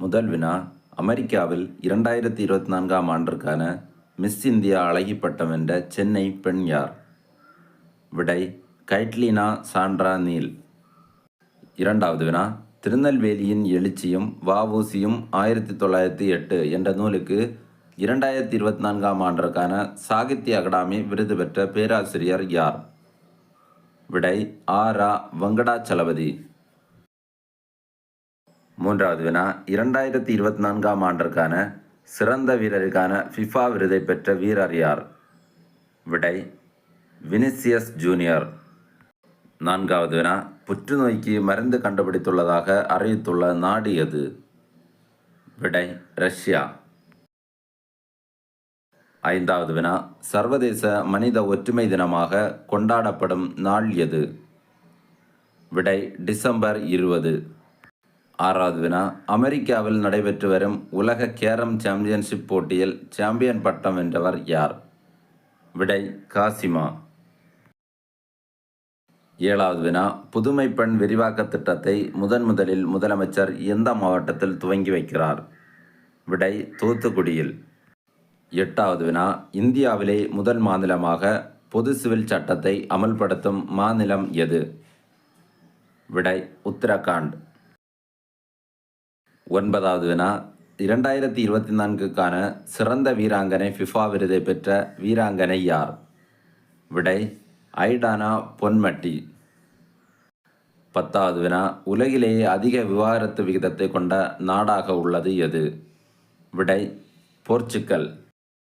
முதல் வினா, அமெரிக்காவில் 2024ஆம் ஆண்டிற்கான மிஸ் இந்தியா அழகி பட்டம் வென்ற சென்னை பெண் யார்? விடை, கைட்லினா சாண்ட்ரா நீல். இரண்டாவது வினா, திருநெல்வேலியின் எழுச்சியும் வ.உ.சி.யும் 1908 என்ற நூலுக்கு 2024ஆம் ஆண்டிற்கான சாகித்ய அகாடமி விருது பெற்ற பேராசிரியர் யார்? விடை, ஆ.ரா. வெங்கடாச்சலபதி. மூன்றாவது வினா, 2024ஆம் ஆண்டிற்கான சிறந்த வீரருக்கான ஃபிஃபா விருதை பெற்ற வீரர் யார்? விடை, வினிசியஸ் ஜூனியர். நான்காவது வினா, புற்றுநோய்க்கு மருந்து கண்டுபிடித்துள்ளதாக அறிவித்துள்ள நாடு எது? விடை, ரஷ்யா. ஐந்தாவது வினா, சர்வதேச மனித ஒற்றுமை தினமாக கொண்டாடப்படும் நாள் எது? விடை, டிசம்பர் 20. ஆறாவது வினா, அமெரிக்காவில் நடைபெற்று வரும் உலக கேரம் சாம்பியன்ஷிப் போட்டியில் சாம்பியன் பட்டம் வென்றவர் யார்? விடை, காசிமா. ஏழாவது வினா, புதுமை பெண் விரிவாக்க திட்டத்தை முதலில் முதலமைச்சர் எந்த மாவட்டத்தில் துவங்கி வைக்கிறார்? விடை, தூத்துக்குடியில். எட்டாவது வினா, இந்தியாவிலே முதல் மாநிலமாக பொது சிவில் சட்டத்தை அமல்படுத்தும் மாநிலம் எது? விடை, உத்தரகாண்ட். ஒன்பதாவது வினா, 2024க்கான சிறந்த வீராங்கனை ஃபிஃபா விருதை பெற்ற வீராங்கனை யார்? விடை, ஐடானா பொன்மட்டி. பத்தாவது வினா, உலகிலேயே அதிக விவாகரத்து விகிதத்தை கொண்ட நாடாக உள்ளது எது? விடை, போர்ச்சுகல்.